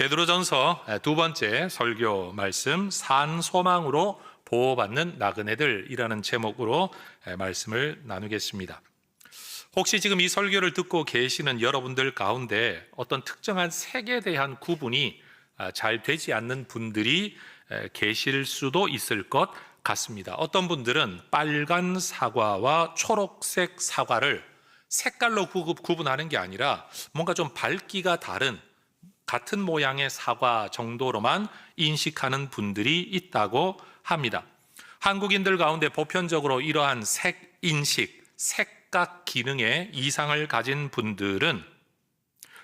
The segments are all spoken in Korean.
베드로전서 두 번째 설교 말씀, 산 소망으로 보호받는 나그네들이라는 제목으로 말씀을 나누겠습니다. 혹시 지금 이 설교를 듣고 계시는 여러분들 가운데 어떤 특정한 색에 대한 구분이 잘 되지 않는 분들이 계실 수도 있을 것 같습니다. 어떤 분들은 빨간 사과와 초록색 사과를 색깔로 구분하는 게 아니라 뭔가 좀 밝기가 다른 같은 모양의 사과 정도로만 인식하는 분들이 있다고 합니다. 한국인들 가운데 보편적으로 이러한 색인식, 색각 기능에 이상을 가진 분들은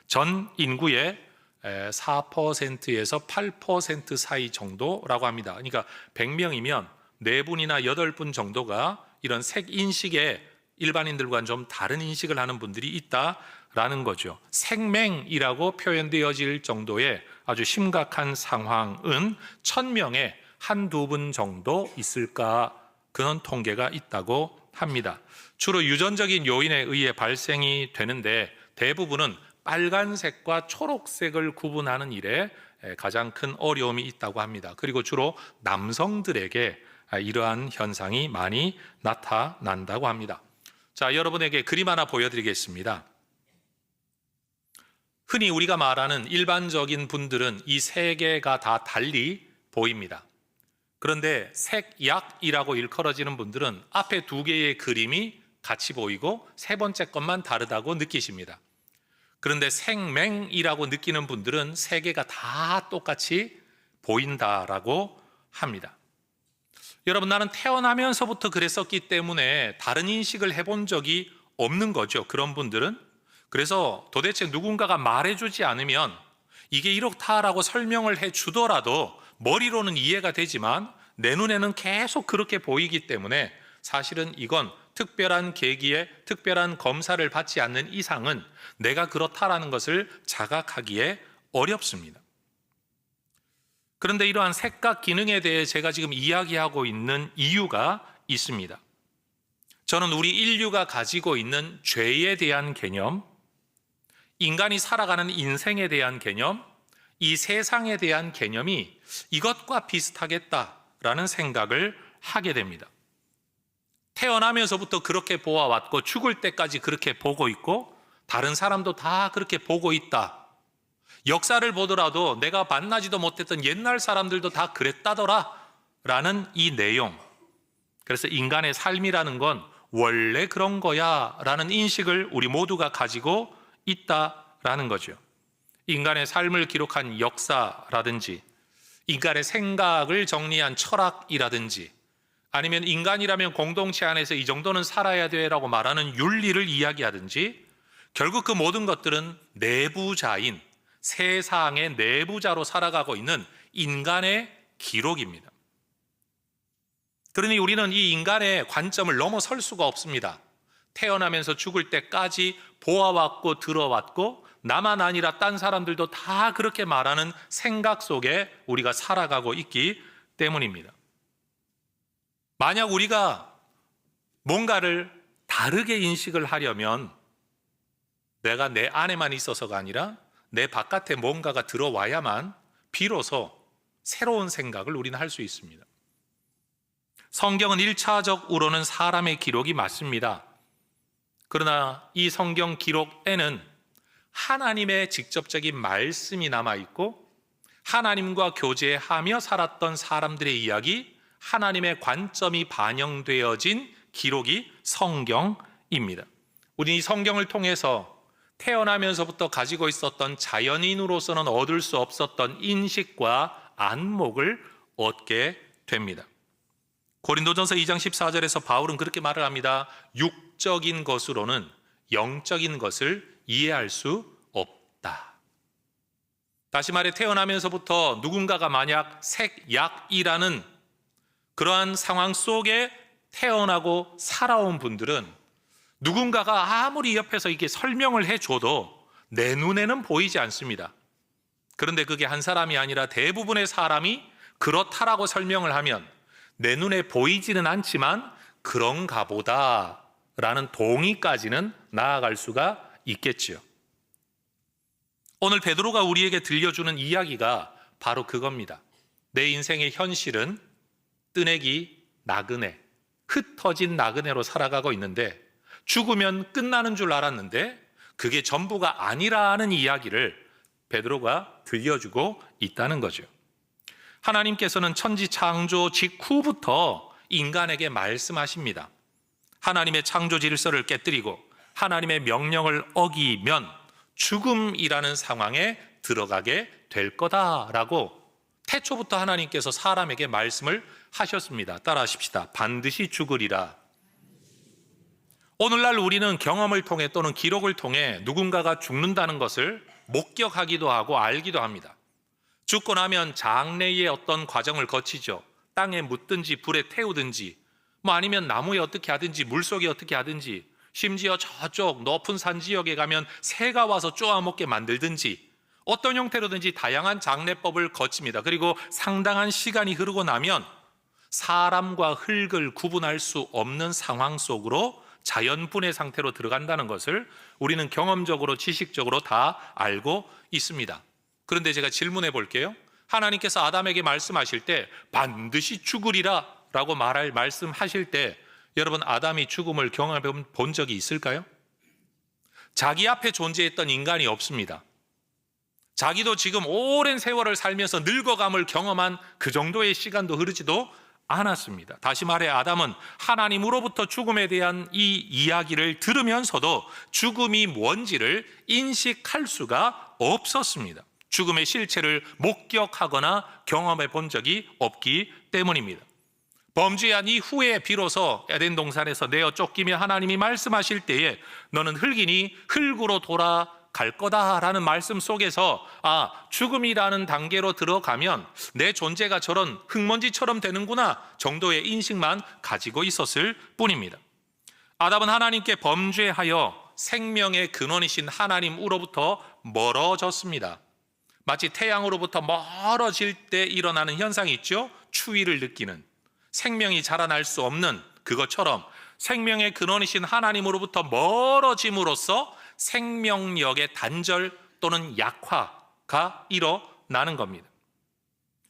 전 인구의 4%에서 8% 사이 정도라고 합니다. 그러니까 100명이면 4분이나 8분 정도가 이런 색인식에 일반인들과는 좀 다른 인식을 하는 분들이 있다라는 거죠. 색맹이라고 표현되어질 정도의 아주 심각한 상황은 1000명에 한두 분 정도 있을까, 그런 통계가 있다고 합니다. 주로 유전적인 요인에 의해 발생이 되는데 대부분은 빨간색과 초록색을 구분하는 일에 가장 큰 어려움이 있다고 합니다. 그리고 주로 남성들에게 이러한 현상이 많이 나타난다고 합니다. 자, 여러분에게 그림 하나 보여드리겠습니다. 흔히 우리가 말하는 일반적인 분들은 이 세 개가 다 달리 보입니다. 그런데 색약이라고 일컬어지는 분들은 앞에 두 개의 그림이 같이 보이고 세 번째 것만 다르다고 느끼십니다. 그런데 색맹이라고 느끼는 분들은 세 개가 다 똑같이 보인다라고 합니다. 여러분, 나는 태어나면서부터 그랬었기 때문에 다른 인식을 해본 적이 없는 거죠. 그런 분들은. 그래서 도대체 누군가가 말해주지 않으면 이게 이렇다라고 설명을 해주더라도 머리로는 이해가 되지만 내 눈에는 계속 그렇게 보이기 때문에 사실은 이건 특별한 계기에 특별한 검사를 받지 않는 이상은 내가 그렇다라는 것을 자각하기에 어렵습니다. 그런데 이러한 색각 기능에 대해 제가 지금 이야기하고 있는 이유가 있습니다. 저는 우리 인류가 가지고 있는 죄에 대한 개념, 인간이 살아가는 인생에 대한 개념, 이 세상에 대한 개념이 이것과 비슷하겠다라는 생각을 하게 됩니다. 태어나면서부터 그렇게 보아왔고 죽을 때까지 그렇게 보고 있고 다른 사람도 다 그렇게 보고 있다. 역사를 보더라도 내가 만나지도 못했던 옛날 사람들도 다 그랬다더라 라는 이 내용. 그래서 인간의 삶이라는 건 원래 그런 거야 라는 인식을 우리 모두가 가지고 있다라는 거죠. 인간의 삶을 기록한 역사라든지 인간의 생각을 정리한 철학이라든지 아니면 인간이라면 공동체 안에서 이 정도는 살아야 돼라고 말하는 윤리를 이야기하든지 결국 그 모든 것들은 내부자인 세상의 내부자로 살아가고 있는 인간의 기록입니다. 그러니 우리는 이 인간의 관점을 넘어설 수가 없습니다. 태어나면서 죽을 때까지 보아왔고 들어왔고 나만 아니라 딴 사람들도 다 그렇게 말하는 생각 속에 우리가 살아가고 있기 때문입니다. 만약 우리가 뭔가를 다르게 인식을 하려면 내가 내 안에만 있어서가 아니라 내 바깥에 뭔가가 들어와야만 비로소 새로운 생각을 우리는 할 수 있습니다. 성경은 1차적으로는 사람의 기록이 맞습니다. 그러나 이 성경 기록에는 하나님의 직접적인 말씀이 남아있고 하나님과 교제하며 살았던 사람들의 이야기, 하나님의 관점이 반영되어진 기록이 성경입니다. 우리는 이 성경을 통해서 태어나면서부터 가지고 있었던 자연인으로서는 얻을 수 없었던 인식과 안목을 얻게 됩니다. 고린도전서 2장 14절에서 바울은 그렇게 말을 합니다. 육적인 것으로는 영적인 것을 이해할 수 없다. 다시 말해 태어나면서부터 누군가가 만약 색약이라는 그러한 상황 속에 태어나고 살아온 분들은 누군가가 아무리 옆에서 이렇게 설명을 해줘도 내 눈에는 보이지 않습니다. 그런데 그게 한 사람이 아니라 대부분의 사람이 그렇다라고 설명을 하면 내 눈에 보이지는 않지만 그런가 보다라는 동의까지는 나아갈 수가 있겠지요. 오늘 베드로가 우리에게 들려주는 이야기가 바로 그겁니다. 내 인생의 현실은 뜨내기 나그네, 흩어진 나그네로 살아가고 있는데 죽으면 끝나는 줄 알았는데 그게 전부가 아니라는 이야기를 베드로가 들려주고 있다는 거죠. 하나님께서는 천지 창조 직후부터 인간에게 말씀하십니다. 하나님의 창조 질서를 깨뜨리고 하나님의 명령을 어기면 죽음이라는 상황에 들어가게 될 거다라고 태초부터 하나님께서 사람에게 말씀을 하셨습니다. 따라하십시다. 반드시 죽으리라. 오늘날 우리는 경험을 통해 또는 기록을 통해 누군가가 죽는다는 것을 목격하기도 하고 알기도 합니다. 죽고 나면 장례의 어떤 과정을 거치죠. 땅에 묻든지 불에 태우든지 아니면 나무에 어떻게 하든지 물속에 어떻게 하든지 심지어 저쪽 높은 산 지역에 가면 새가 와서 쪼아먹게 만들든지 어떤 형태로든지 다양한 장례법을 거칩니다. 그리고 상당한 시간이 흐르고 나면 사람과 흙을 구분할 수 없는 상황 속으로 자연분해 상태로 들어간다는 것을 우리는 경험적으로 지식적으로 다 알고 있습니다. 그런데 제가 질문해 볼게요. 하나님께서 아담에게 말씀하실 때 반드시 죽으리라 라고 말씀하실 때 여러분 아담이 죽음을 경험해 본 적이 있을까요? 자기 앞에 존재했던 인간이 없습니다. 자기도 지금 오랜 세월을 살면서 늙어감을 경험한 그 정도의 시간도 흐르지도 않았습니다. 다시 말해 아담은 하나님으로부터 죽음에 대한 이 이야기를 들으면서도 죽음이 뭔지를 인식할 수가 없었습니다. 죽음의 실체를 목격하거나 경험해 본 적이 없기 때문입니다. 범죄한 이후에 비로소 에덴 동산에서 내어 쫓기며 하나님이 말씀하실 때에 너는 흙이니 흙으로 돌아갈 거다라는 말씀 속에서 죽음이라는 단계로 들어가면 내 존재가 저런 흙먼지처럼 되는구나 정도의 인식만 가지고 있었을 뿐입니다. 아담은 하나님께 범죄하여 생명의 근원이신 하나님으로부터 멀어졌습니다. 마치 태양으로부터 멀어질 때 일어나는 현상이 있죠. 추위를 느끼는, 생명이 자라날 수 없는 그것처럼 생명의 근원이신 하나님으로부터 멀어짐으로써 생명력의 단절 또는 약화가 일어나는 겁니다.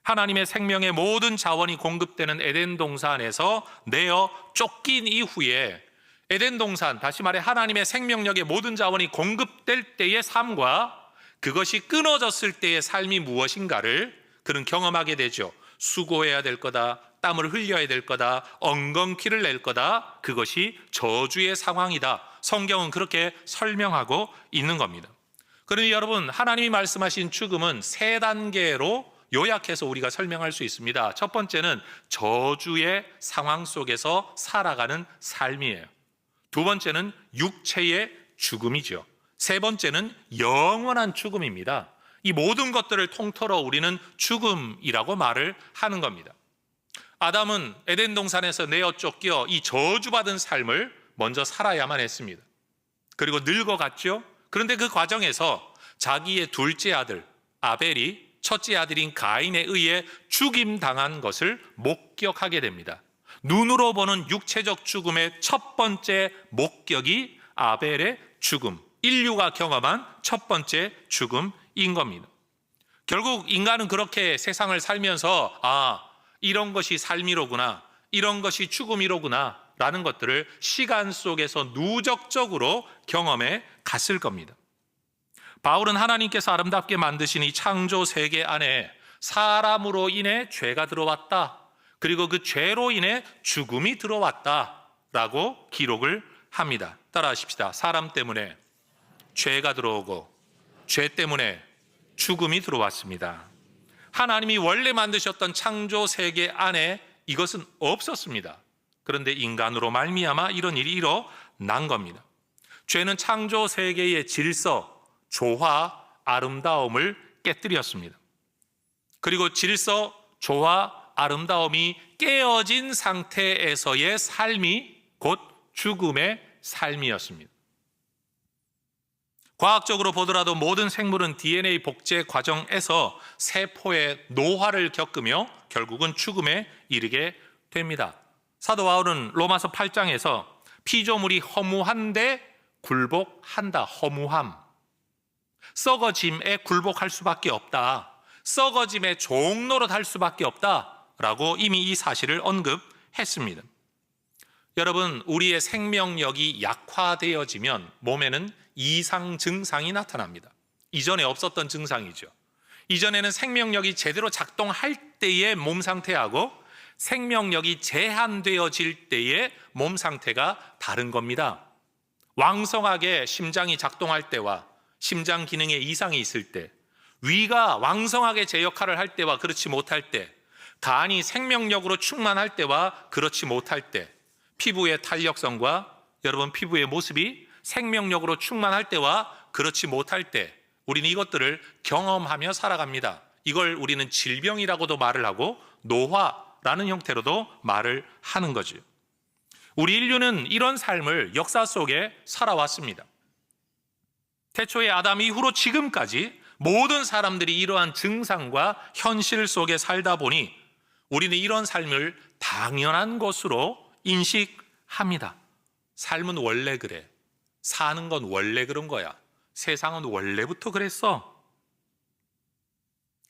하나님의 생명의 모든 자원이 공급되는 에덴 동산에서 내어 쫓긴 이후에 에덴 동산, 다시 말해 하나님의 생명력의 모든 자원이 공급될 때의 삶과 그것이 끊어졌을 때의 삶이 무엇인가를 그는 경험하게 되죠. 수고해야 될 거다, 땀을 흘려야 될 거다, 엉겅퀴를 낼 거다. 그것이 저주의 상황이다. 성경은 그렇게 설명하고 있는 겁니다. 그러니 여러분, 하나님이 말씀하신 죽음은 세 단계로 요약해서 우리가 설명할 수 있습니다. 첫 번째는 저주의 상황 속에서 살아가는 삶이에요. 두 번째는 육체의 죽음이죠. 세 번째는 영원한 죽음입니다. 이 모든 것들을 통틀어 우리는 죽음이라고 말을 하는 겁니다. 아담은 에덴 동산에서 내어 쫓겨 이 저주받은 삶을 먼저 살아야만 했습니다. 그리고 늙어갔죠. 그런데 그 과정에서 자기의 둘째 아들 아벨이 첫째 아들인 가인에 의해 죽임당한 것을 목격하게 됩니다. 눈으로 보는 육체적 죽음의 첫 번째 목격이 아벨의 죽음, 인류가 경험한 첫 번째 죽음인 겁니다. 결국 인간은 그렇게 세상을 살면서 이런 것이 삶이로구나, 이런 것이 죽음이로구나 라는 것들을 시간 속에서 누적적으로 경험해 갔을 겁니다. 바울은 하나님께서 아름답게 만드신 이 창조 세계 안에 사람으로 인해 죄가 들어왔다, 그리고 그 죄로 인해 죽음이 들어왔다라고 기록을 합니다. 따라하십시다. 사람 때문에 죄가 들어오고 죄 때문에 죽음이 들어왔습니다. 하나님이 원래 만드셨던 창조 세계 안에 이것은 없었습니다. 그런데 인간으로 말미암아 이런 일이 일어난 겁니다. 죄는 창조 세계의 질서, 조화, 아름다움을 깨뜨렸습니다. 그리고 질서, 조화, 아름다움이 깨어진 상태에서의 삶이 곧 죽음의 삶이었습니다. 과학적으로 보더라도 모든 생물은 DNA 복제 과정에서 세포의 노화를 겪으며 결국은 죽음에 이르게 됩니다. 사도 바울은 로마서 8장에서 피조물이 허무한데 굴복한다, 허무함, 썩어짐에 굴복할 수밖에 없다. 썩어짐의 종노릇 할 수밖에 없다라고 이미 이 사실을 언급했습니다. 여러분, 우리의 생명력이 약화되어지면 몸에는 이상 증상이 나타납니다. 이전에 없었던 증상이죠. 이전에는 생명력이 제대로 작동할 때의 몸 상태하고 생명력이 제한되어질 때의 몸 상태가 다른 겁니다. 왕성하게 심장이 작동할 때와 심장 기능에 이상이 있을 때, 위가 왕성하게 제 역할을 할 때와 그렇지 못할 때, 간이 생명력으로 충만할 때와 그렇지 못할 때, 피부의 탄력성과 여러분 피부의 모습이 생명력으로 충만할 때와 그렇지 못할 때, 우리는 이것들을 경험하며 살아갑니다. 이걸 우리는 질병이라고도 말을 하고 노화라는 형태로도 말을 하는 거죠. 우리 인류는 이런 삶을 역사 속에 살아왔습니다. 태초의 아담 이후로 지금까지 모든 사람들이 이러한 증상과 현실 속에 살다 보니 우리는 이런 삶을 당연한 것으로 인식합니다. 삶은 원래 그래. 사는 건 원래 그런 거야. 세상은 원래부터 그랬어.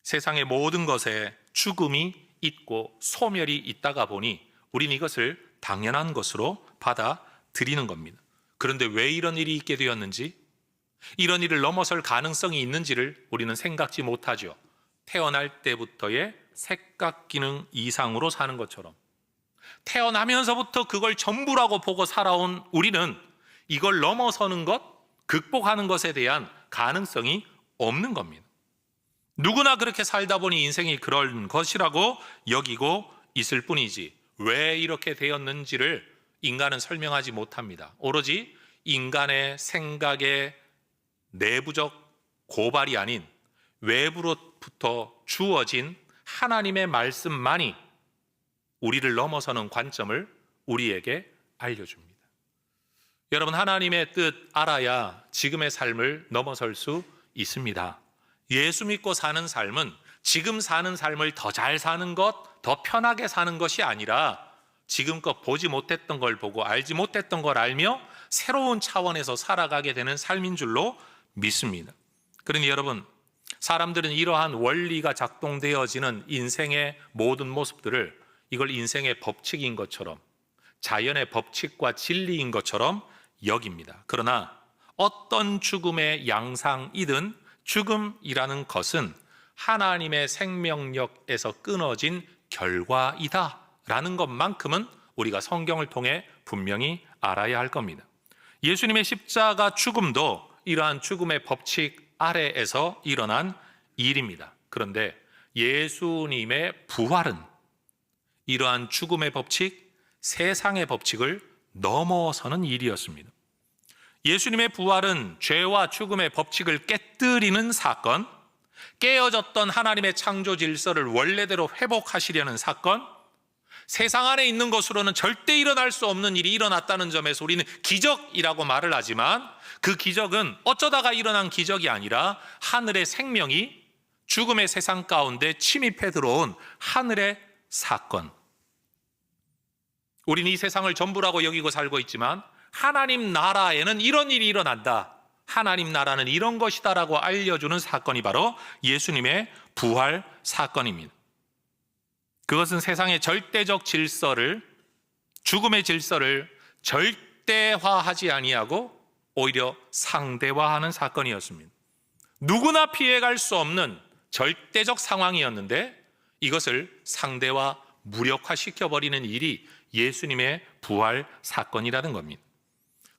세상의 모든 것에 죽음이 있고 소멸이 있다가 보니 우리는 이것을 당연한 것으로 받아들이는 겁니다. 그런데 왜 이런 일이 있게 되었는지, 이런 일을 넘어설 가능성이 있는지를 우리는 생각지 못하죠. 태어날 때부터의 생각 기능 이상으로 사는 것처럼 태어나면서부터 그걸 전부라고 보고 살아온 우리는 이걸 넘어서는 것, 극복하는 것에 대한 가능성이 없는 겁니다. 누구나 그렇게 살다 보니 인생이 그런 것이라고 여기고 있을 뿐이지 왜 이렇게 되었는지를 인간은 설명하지 못합니다. 오로지 인간의 생각의 내부적 고발이 아닌 외부로부터 주어진 하나님의 말씀만이 우리를 넘어서는 관점을 우리에게 알려줍니다. 여러분, 하나님의 뜻 알아야 지금의 삶을 넘어설 수 있습니다. 예수 믿고 사는 삶은 지금 사는 삶을 더 잘 사는 것, 더 편하게 사는 것이 아니라 지금껏 보지 못했던 걸 보고 알지 못했던 걸 알며 새로운 차원에서 살아가게 되는 삶인 줄로 믿습니다. 그러니 여러분, 사람들은 이러한 원리가 작동되어지는 인생의 모든 모습들을 이걸 인생의 법칙인 것처럼, 자연의 법칙과 진리인 것처럼 여깁니다. 그러나 어떤 죽음의 양상이든 죽음이라는 것은 하나님의 생명력에서 끊어진 결과이다라는 것만큼은 우리가 성경을 통해 분명히 알아야 할 겁니다. 예수님의 십자가 죽음도 이러한 죽음의 법칙 아래에서 일어난 일입니다. 그런데 예수님의 부활은 이러한 죽음의 법칙, 세상의 법칙을 넘어서는 일이었습니다. 예수님의 부활은 죄와 죽음의 법칙을 깨뜨리는 사건, 깨어졌던 하나님의 창조 질서를 원래대로 회복하시려는 사건, 세상 안에 있는 것으로는 절대 일어날 수 없는 일이 일어났다는 점에서 우리는 기적이라고 말을 하지만 그 기적은 어쩌다가 일어난 기적이 아니라 하늘의 생명이 죽음의 세상 가운데 침입해 들어온 하늘의 사건. 우리는 이 세상을 전부라고 여기고 살고 있지만 하나님 나라에는 이런 일이 일어난다. 하나님 나라는 이런 것이다라고 알려주는 사건이 바로 예수님의 부활 사건입니다. 그것은 세상의 절대적 질서를, 죽음의 질서를 절대화하지 아니하고 오히려 상대화하는 사건이었습니다. 누구나 피해갈 수 없는 절대적 상황이었는데 이것을 상대화, 무력화시켜버리는 일이 예수님의 부활 사건이라는 겁니다.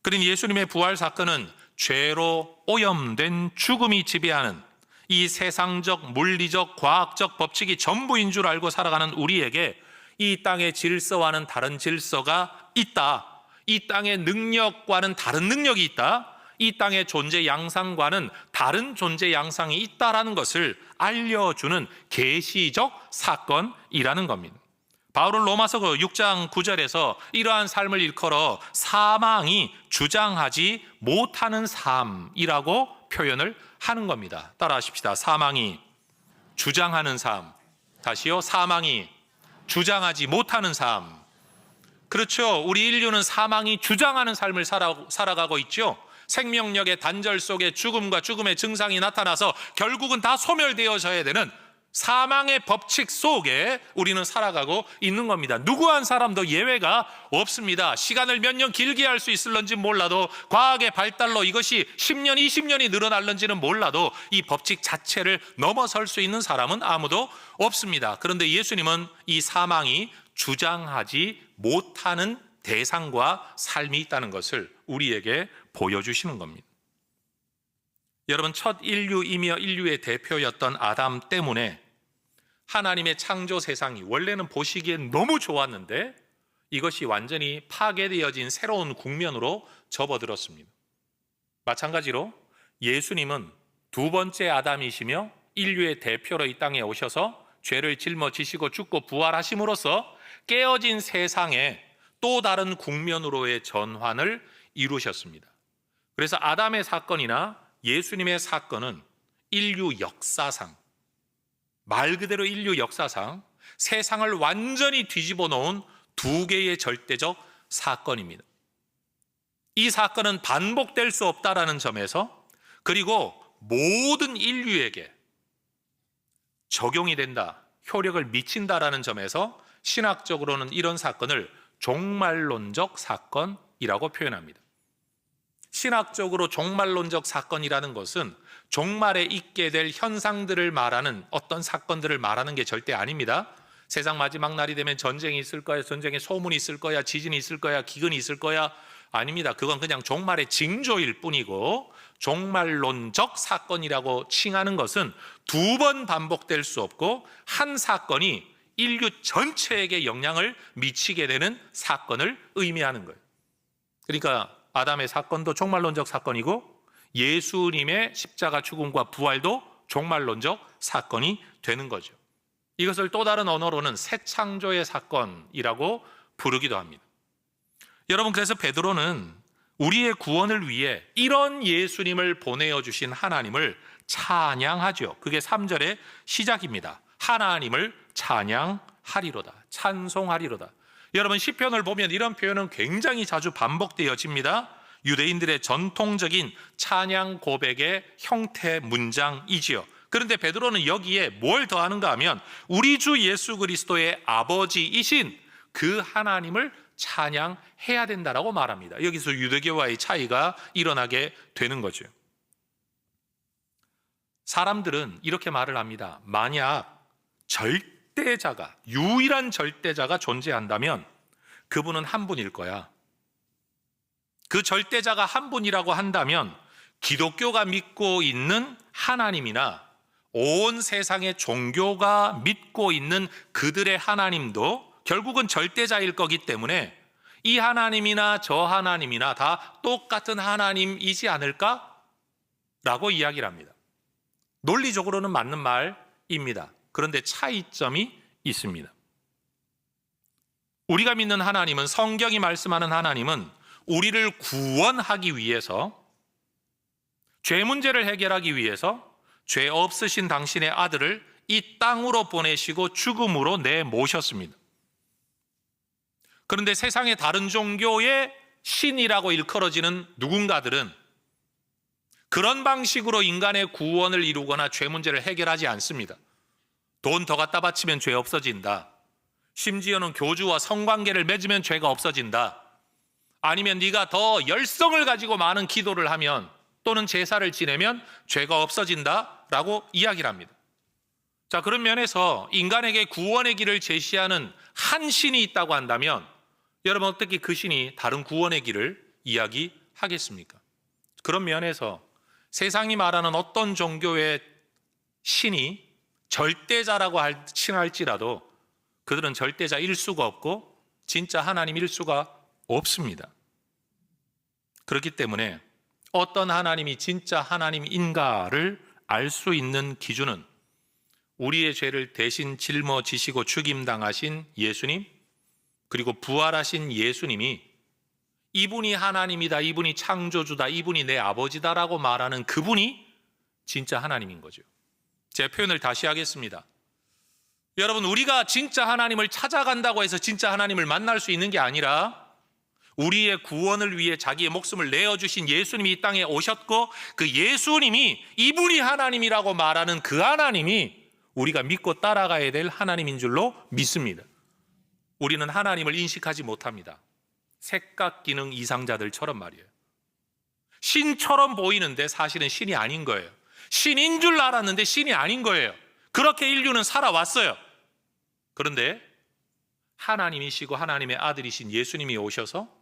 그러니 예수님의 부활 사건은 죄로 오염된 죽음이 지배하는 이 세상적, 물리적, 과학적 법칙이 전부인 줄 알고 살아가는 우리에게 이 땅의 질서와는 다른 질서가 있다. 이 땅의 능력과는 다른 능력이 있다. 이 땅의 존재 양상과는 다른 존재 양상이 있다라는 것을 알려주는 계시적 사건이라는 겁니다. 바울은 로마서 6장 9절에서 이러한 삶을 일컬어 사망이 주장하지 못하는 삶이라고 표현을 하는 겁니다. 따라하십시다. 사망이 주장하는 삶. 다시요. 사망이 주장하지 못하는 삶. 그렇죠. 우리 인류는 사망이 주장하는 삶을 살아가고 있죠. 생명력의 단절 속에 죽음과 죽음의 증상이 나타나서 결국은 다 소멸되어져야 되는 사망의 법칙 속에 우리는 살아가고 있는 겁니다. 누구 한 사람도 예외가 없습니다. 시간을 몇 년 길게 할 수 있을런지 몰라도, 과학의 발달로 이것이 10년, 20년이 늘어날는지는 몰라도 이 법칙 자체를 넘어설 수 있는 사람은 아무도 없습니다. 그런데 예수님은 이 사망이 주장하지 못하는 대상과 삶이 있다는 것을 우리에게 보여주시는 겁니다. 여러분, 첫 인류이며 인류의 대표였던 아담 때문에 하나님의 창조 세상이 원래는 보시기엔 너무 좋았는데 이것이 완전히 파괴되어진 새로운 국면으로 접어들었습니다. 마찬가지로 예수님은 두 번째 아담이시며 인류의 대표로 이 땅에 오셔서 죄를 짊어지시고 죽고 부활하심으로써 깨어진 세상에 또 다른 국면으로의 전환을 이루셨습니다. 그래서 아담의 사건이나 예수님의 사건은 인류 역사상, 말 그대로 인류 역사상 세상을 완전히 뒤집어 놓은 두 개의 절대적 사건입니다. 이 사건은 반복될 수 없다라는 점에서, 그리고 모든 인류에게 적용이 된다, 효력을 미친다라는 점에서 신학적으로는 이런 사건을 종말론적 사건이라고 표현합니다. 신학적으로 종말론적 사건이라는 것은 종말에 있게 될 현상들을 말하는, 어떤 사건들을 말하는 게 절대 아닙니다. 세상 마지막 날이 되면 전쟁이 있을 거야, 전쟁에 소문이 있을 거야, 지진이 있을 거야, 기근이 있을 거야, 아닙니다. 그건 그냥 종말의 징조일 뿐이고, 종말론적 사건이라고 칭하는 것은 두 번 반복될 수 없고 한 사건이 인류 전체에게 영향을 미치게 되는 사건을 의미하는 거예요. 그러니까 아담의 사건도 종말론적 사건이고 예수님의 십자가 죽음과 부활도 종말론적 사건이 되는 거죠. 이것을 또 다른 언어로는 새 창조의 사건이라고 부르기도 합니다. 여러분, 그래서 베드로는 우리의 구원을 위해 이런 예수님을 보내어 주신 하나님을 찬양하죠. 그게 3절의 시작입니다. 하나님을 찬양하리로다, 찬송하리로다. 여러분, 시편을 보면 이런 표현은 굉장히 자주 반복되어집니다. 유대인들의 전통적인 찬양 고백의 형태 문장이지요. 그런데 베드로는 여기에 뭘 더하는가 하면 우리 주 예수 그리스도의 아버지이신 그 하나님을 찬양해야 된다라고 말합니다. 여기서 유대교와의 차이가 일어나게 되는 거죠. 사람들은 이렇게 말을 합니다. 만약 절대자가, 유일한 절대자가 존재한다면 그분은 한 분일 거야. 그 절대자가 한 분이라고 한다면 기독교가 믿고 있는 하나님이나 온 세상의 종교가 믿고 있는 그들의 하나님도 결국은 절대자일 거기 때문에 이 하나님이나 저 하나님이나 다 똑같은 하나님이지 않을까? 라고 이야기를 합니다. 논리적으로는 맞는 말입니다. 그런데 차이점이 있습니다. 우리가 믿는 하나님은, 성경이 말씀하는 하나님은 우리를 구원하기 위해서, 죄 문제를 해결하기 위해서 죄 없으신 당신의 아들을 이 땅으로 보내시고 죽음으로 내모셨습니다. 그런데 세상의 다른 종교의 신이라고 일컬어지는 누군가들은 그런 방식으로 인간의 구원을 이루거나 죄 문제를 해결하지 않습니다. 돈 더 갖다 바치면 죄 없어진다. 심지어는 교주와 성관계를 맺으면 죄가 없어진다. 아니면 네가 더 열성을 가지고 많은 기도를 하면 또는 제사를 지내면 죄가 없어진다라고 이야기를 합니다. 자, 그런 면에서 인간에게 구원의 길을 제시하는 한 신이 있다고 한다면 여러분, 어떻게 그 신이 다른 구원의 길을 이야기하겠습니까? 그런 면에서 세상이 말하는 어떤 종교의 신이 절대자라고 칭할지라도 그들은 절대자일 수가 없고 진짜 하나님일 수가 없습니다. 그렇기 때문에 어떤 하나님이 진짜 하나님인가를 알 수 있는 기준은 우리의 죄를 대신 짊어지시고 죽임당하신 예수님, 그리고 부활하신 예수님이 이분이 하나님이다, 이분이 창조주다, 이분이 내 아버지다라고 말하는 그분이 진짜 하나님인 거죠. 제 표현을 다시 하겠습니다. 여러분, 우리가 진짜 하나님을 찾아간다고 해서 진짜 하나님을 만날 수 있는 게 아니라 우리의 구원을 위해 자기의 목숨을 내어주신 예수님이 이 땅에 오셨고, 그 예수님이 이분이 하나님이라고 말하는 그 하나님이 우리가 믿고 따라가야 될 하나님인 줄로 믿습니다. 우리는 하나님을 인식하지 못합니다. 색각기능 이상자들처럼 말이에요. 신처럼 보이는데 사실은 신이 아닌 거예요. 신인 줄 알았는데 신이 아닌 거예요. 그렇게 인류는 살아왔어요. 그런데 하나님이시고 하나님의 아들이신 예수님이 오셔서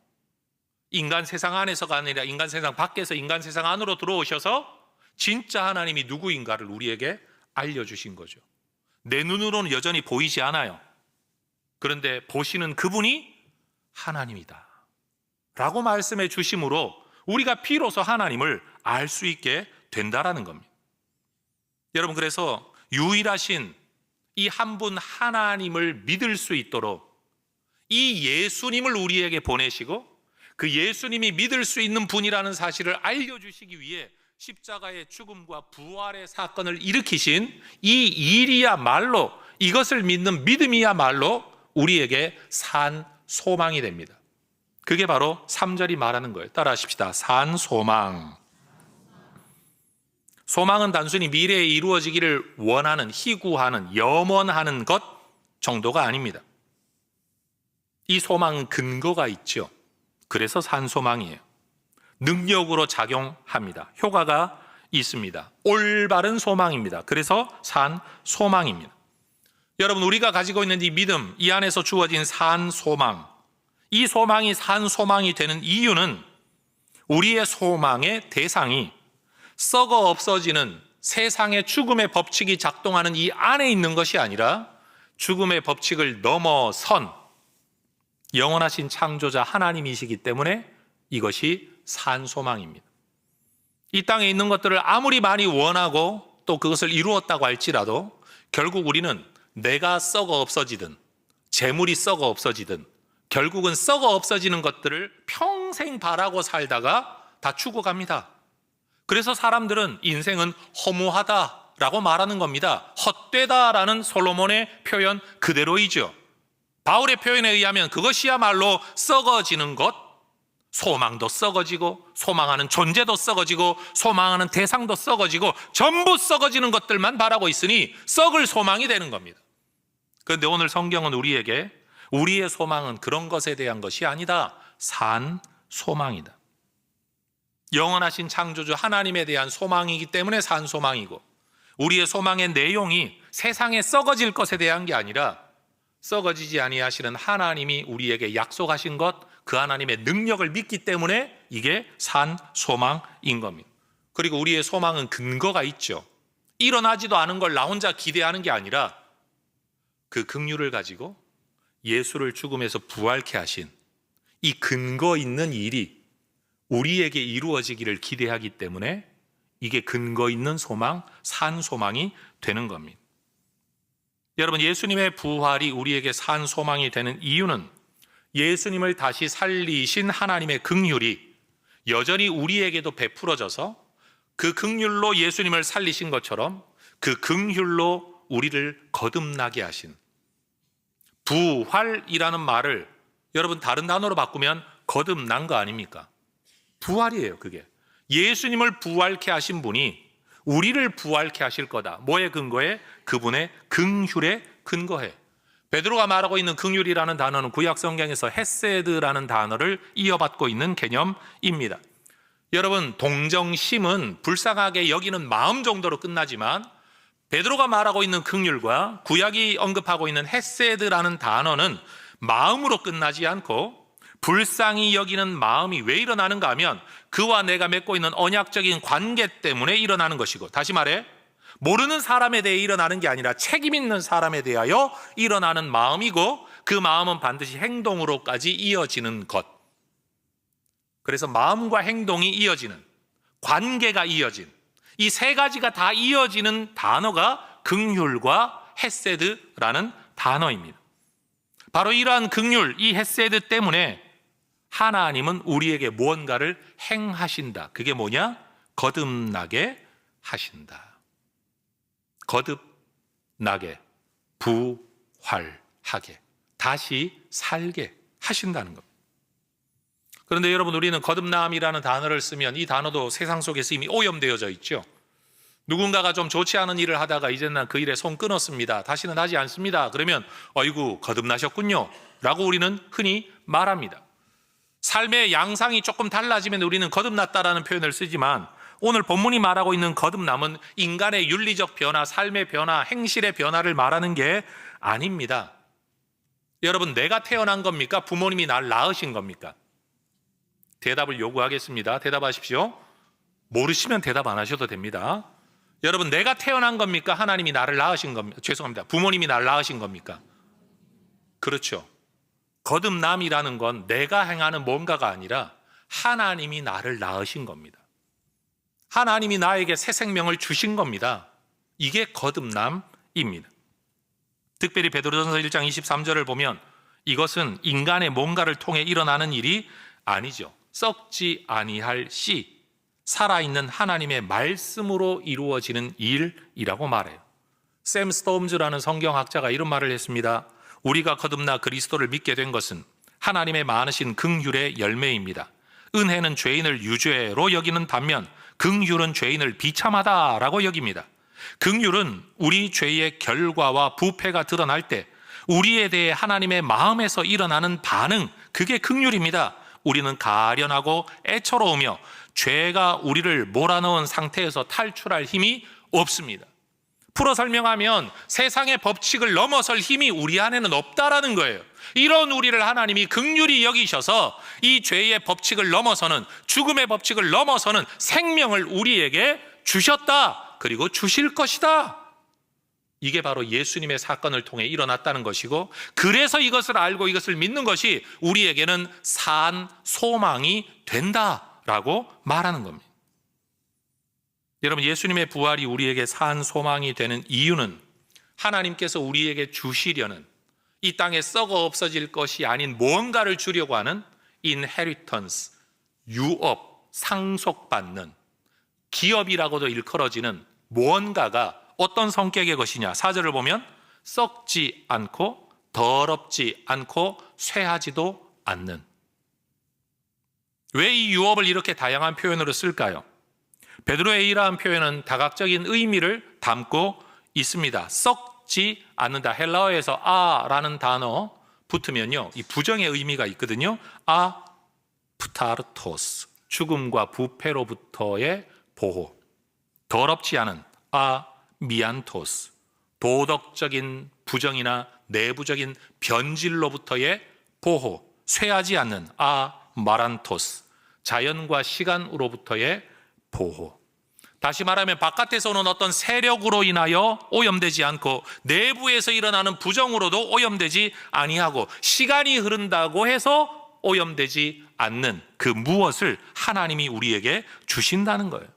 인간 세상 안에서가 아니라 인간 세상 밖에서 인간 세상 안으로 들어오셔서 진짜 하나님이 누구인가를 우리에게 알려주신 거죠. 내 눈으로는 여전히 보이지 않아요. 그런데 보시는 그분이 하나님이다 라고 말씀해 주심으로 우리가 비로소 하나님을 알 수 있게 된다라는 겁니다. 여러분, 그래서 유일하신 이 한 분 하나님을 믿을 수 있도록 이 예수님을 우리에게 보내시고 그 예수님이 믿을 수 있는 분이라는 사실을 알려주시기 위해 십자가의 죽음과 부활의 사건을 일으키신 이 일이야말로, 이것을 믿는 믿음이야말로 우리에게 산 소망이 됩니다. 그게 바로 3절이 말하는 거예요. 따라 하십시다. 산 소망. 소망은 단순히 미래에 이루어지기를 원하는, 희구하는, 염원하는 것 정도가 아닙니다. 이 소망은 근거가 있죠. 그래서 산 소망이에요. 능력으로 작용합니다. 효과가 있습니다. 올바른 소망입니다. 그래서 산 소망입니다. 여러분, 우리가 가지고 있는 이 믿음, 이 안에서 주어진 산 소망, 이 소망이 산 소망이 되는 이유는 우리의 소망의 대상이 썩어 없어지는 세상의 죽음의 법칙이 작동하는 이 안에 있는 것이 아니라 죽음의 법칙을 넘어선 영원하신 창조자 하나님이시기 때문에 이것이 산 소망입니다. 이 땅에 있는 것들을 아무리 많이 원하고 또 그것을 이루었다고 할지라도 결국 우리는 내가 썩어 없어지든 재물이 썩어 없어지든 결국은 썩어 없어지는 것들을 평생 바라고 살다가 다 죽어갑니다. 그래서 사람들은 인생은 허무하다라고 말하는 겁니다. 헛되다라는 솔로몬의 표현 그대로이죠. 바울의 표현에 의하면 그것이야말로 썩어지는 것, 소망도 썩어지고 소망하는 존재도 썩어지고 소망하는 대상도 썩어지고 전부 썩어지는 것들만 바라고 있으니 썩을 소망이 되는 겁니다. 그런데 오늘 성경은 우리에게 우리의 소망은 그런 것에 대한 것이 아니다. 산 소망이다. 영원하신 창조주 하나님에 대한 소망이기 때문에 산 소망이고, 우리의 소망의 내용이 세상에 썩어질 것에 대한 게 아니라 썩어지지 아니하시는 하나님이 우리에게 약속하신 것, 그 하나님의 능력을 믿기 때문에 이게 산 소망인 겁니다. 그리고 우리의 소망은 근거가 있죠. 일어나지도 않은 걸 나 혼자 기대하는 게 아니라 그 긍휼을 가지고 예수를 죽음에서 부활케 하신 이 근거 있는 일이 우리에게 이루어지기를 기대하기 때문에 이게 근거 있는 소망, 산 소망이 되는 겁니다. 여러분, 예수님의 부활이 우리에게 산 소망이 되는 이유는 예수님을 다시 살리신 하나님의 긍휼이 여전히 우리에게도 베풀어져서 그 긍휼로 예수님을 살리신 것처럼 그 긍휼로 우리를 거듭나게 하신, 부활이라는 말을 여러분 다른 단어로 바꾸면 거듭난 거 아닙니까? 부활이에요. 그게 예수님을 부활케 하신 분이 우리를 부활케 하실 거다. 뭐의 근거에? 그분의 긍휼에 근거해. 베드로가 말하고 있는 긍휼이라는 단어는 구약 성경에서 헤세드라는 단어를 이어받고 있는 개념입니다. 여러분, 동정심은 불쌍하게 여기는 마음 정도로 끝나지만 베드로가 말하고 있는 긍휼과 구약이 언급하고 있는 헤세드라는 단어는 마음으로 끝나지 않고 불쌍히 여기는 마음이 왜 일어나는가 하면 그와 내가 맺고 있는 언약적인 관계 때문에 일어나는 것이고, 다시 말해 모르는 사람에 대해 일어나는 게 아니라 책임 있는 사람에 대하여 일어나는 마음이고, 그 마음은 반드시 행동으로까지 이어지는 것. 그래서 마음과 행동이 이어지는, 관계가 이어진, 이 세 가지가 다 이어지는 단어가 긍휼과 헤세드라는 단어입니다. 바로 이러한 긍휼, 이 헤세드 때문에 하나님은 우리에게 무언가를 행하신다. 그게 뭐냐? 거듭나게 하신다. 거듭나게, 부활하게, 다시 살게 하신다는 겁니다. 그런데 여러분, 우리는 거듭남이라는 단어를 쓰면 이 단어도 세상 속에서 이미 오염되어져 있죠. 누군가가 좀 좋지 않은 일을 하다가 이제는 난 그 일에 손 끊었습니다, 다시는 하지 않습니다, 그러면 어이구 거듭나셨군요 라고 우리는 흔히 말합니다. 삶의 양상이 조금 달라지면 우리는 거듭났다라는 표현을 쓰지만, 오늘 본문이 말하고 있는 거듭남은 인간의 윤리적 변화, 삶의 변화, 행실의 변화를 말하는 게 아닙니다. 여러분, 내가 태어난 겁니까? 부모님이 날 낳으신 겁니까? 대답을 요구하겠습니다. 대답하십시오. 모르시면 대답 안 하셔도 됩니다. 여러분, 내가 태어난 겁니까? 하나님이 나를 낳으신 겁니까? 죄송합니다, 부모님이 나를 낳으신 겁니까? 그렇죠. 거듭남이라는 건 내가 행하는 뭔가가 아니라 하나님이 나를 낳으신 겁니다. 하나님이 나에게 새 생명을 주신 겁니다. 이게 거듭남입니다. 특별히 베드로전서 1장 23절을 보면 이것은 인간의 뭔가를 통해 일어나는 일이 아니죠. 썩지 아니할 씨, 살아있는 하나님의 말씀으로 이루어지는 일이라고 말해요. 샘 스톰즈라는 성경학자가 이런 말을 했습니다. 우리가 거듭나 그리스도를 믿게 된 것은 하나님의 많으신 긍휼의 열매입니다. 은혜는 죄인을 유죄로 여기는 반면 긍휼은 죄인을 비참하다라고 여깁니다. 긍휼은 우리 죄의 결과와 부패가 드러날 때 우리에 대해 하나님의 마음에서 일어나는 반응, 그게 긍휼입니다. 우리는 가련하고 애처로우며 죄가 우리를 몰아넣은 상태에서 탈출할 힘이 없습니다. 풀어 설명하면 세상의 법칙을 넘어설 힘이 우리 안에는 없다라는 거예요. 이런 우리를 하나님이 긍휼히 여기셔서 이 죄의 법칙을 넘어서는, 죽음의 법칙을 넘어서는 생명을 우리에게 주셨다, 그리고 주실 것이다. 이게 바로 예수님의 사건을 통해 일어났다는 것이고, 그래서 이것을 알고 이것을 믿는 것이 우리에게는 산 소망이 된다라고 말하는 겁니다. 여러분, 예수님의 부활이 우리에게 산 소망이 되는 이유는 하나님께서 우리에게 주시려는, 이 땅에 썩어 없어질 것이 아닌 무언가를 주려고 하는 inheritance, 유업, 상속받는, 기업이라고도 일컬어지는 무언가가 어떤 성격의 것이냐. 4절을 보면 썩지 않고 더럽지 않고 쇠하지도 않는. 왜 이 유업을 이렇게 다양한 표현으로 쓸까요? 베드로의 이러한 표현은 다각적인 의미를 담고 있습니다. 썩지 않는다. 헬라어에서 아라는 단어 붙으면요, 이 부정의 의미가 있거든요. 프타르토스, 죽음과 부패로부터의 보호. 더럽지 않은 미안토스, 도덕적인 부정이나 내부적인 변질로부터의 보호. 쇠하지 않는 마란토스, 자연과 시간으로부터의 보호. 다시 말하면 바깥에서 오는 어떤 세력으로 인하여 오염되지 않고 내부에서 일어나는 부정으로도 오염되지 아니하고 시간이 흐른다고 해서 오염되지 않는 그 무엇을 하나님이 우리에게 주신다는 거예요.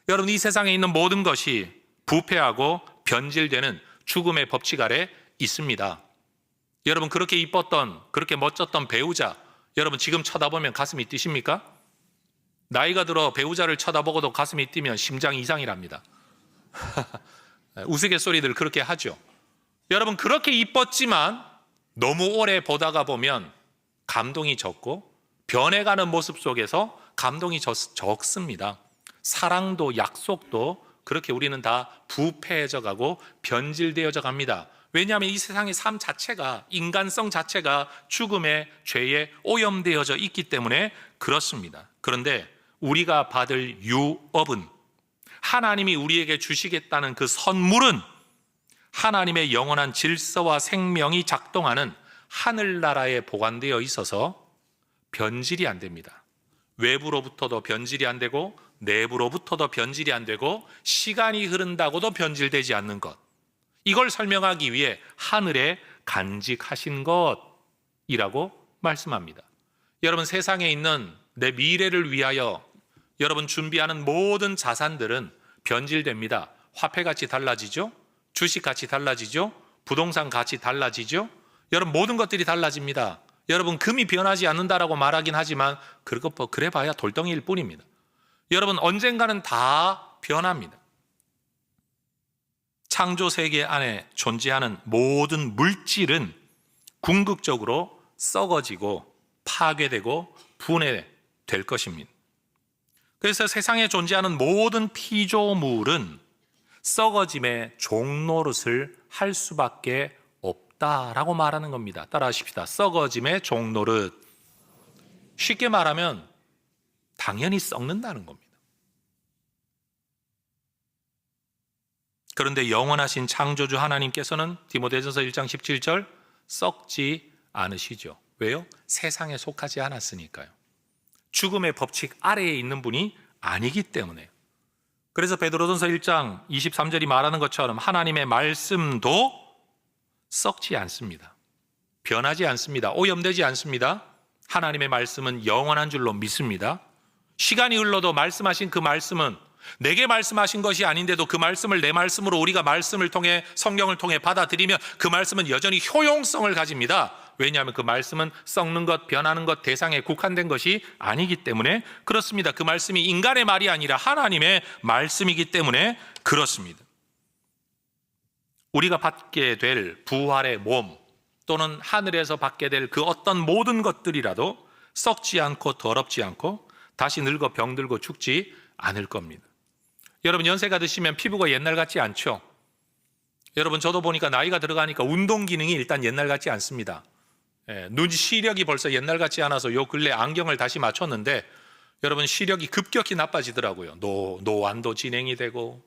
여러분, 이 세상에 있는 모든 것이 부패하고 변질되는 죽음의 법칙 아래 있습니다. 여러분, 그렇게 이뻤던, 그렇게 멋졌던 배우자, 여러분 지금 쳐다보면 가슴이 뛰십니까? 나이가 들어 배우자를 쳐다보고도 가슴이 뛰면 심장 이상이랍니다. 우스갯소리들 그렇게 하죠. 여러분, 그렇게 이뻤지만 너무 오래 보다가 보면 감동이 적고 변해가는 모습 속에서 감동이 적습니다. 사랑도 약속도 그렇게 우리는 다 부패해져 가고 변질되어져 갑니다. 왜냐하면 이 세상의 삶 자체가, 인간성 자체가 죽음의 죄에 오염되어져 있기 때문에 그렇습니다. 그런데 우리가 받을 유업은, 하나님이 우리에게 주시겠다는 그 선물은 하나님의 영원한 질서와 생명이 작동하는 하늘나라에 보관되어 있어서 변질이 안 됩니다. 외부로부터도 변질이 안 되고 내부로부터도 변질이 안 되고 시간이 흐른다고도 변질되지 않는 것, 이걸 설명하기 위해 하늘에 간직하신 것이라고 말씀합니다. 여러분, 세상에 있는 내 미래를 위하여 여러분 준비하는 모든 자산들은 변질됩니다. 화폐같이 달라지죠? 주식같이 달라지죠? 부동산 가치 달라지죠? 여러분, 모든 것들이 달라집니다. 여러분, 금이 변하지 않는다라고 말하긴 하지만 그래 봐야 돌덩이일 뿐입니다. 여러분, 언젠가는 다 변합니다. 창조 세계 안에 존재하는 모든 물질은 궁극적으로 썩어지고 파괴되고 될 것입니다. 그래서 세상에 존재하는 모든 피조물은 썩어짐의 종노릇을 할 수밖에 없다라고 말하는 겁니다. 따라하십시다. 썩어짐의 종노릇. 쉽게 말하면 당연히 썩는다는 겁니다. 그런데 영원하신 창조주 하나님께서는 디모데전서 1장 17절 썩지 않으시죠. 왜요? 세상에 속하지 않았으니까요. 죽음의 법칙 아래에 있는 분이 아니기 때문에. 그래서 베드로전서 1장 23절이 말하는 것처럼 하나님의 말씀도 썩지 않습니다. 변하지 않습니다. 오염되지 않습니다. 하나님의 말씀은 영원한 줄로 믿습니다. 시간이 흘러도 말씀하신 그 말씀은 내게 말씀하신 것이 아닌데도 그 말씀을 내 말씀으로 우리가 말씀을 통해 성경을 통해 받아들이면 그 말씀은 여전히 효용성을 가집니다. 왜냐하면 그 말씀은 썩는 것, 변하는 것, 대상에 국한된 것이 아니기 때문에 그렇습니다. 그 말씀이 인간의 말이 아니라 하나님의 말씀이기 때문에 그렇습니다. 우리가 받게 될 부활의 몸 또는 하늘에서 받게 될 그 어떤 모든 것들이라도 썩지 않고 더럽지 않고 다시 늙어 병들고 죽지 않을 겁니다. 여러분 연세가 드시면 피부가 옛날 같지 않죠? 여러분 저도 보니까 나이가 들어가니까 운동 기능이 일단 옛날 같지 않습니다. 눈 시력이 벌써 옛날 같지 않아서 요 근래 안경을 다시 맞췄는데 여러분 시력이 급격히 나빠지더라고요. 노안도 진행이 되고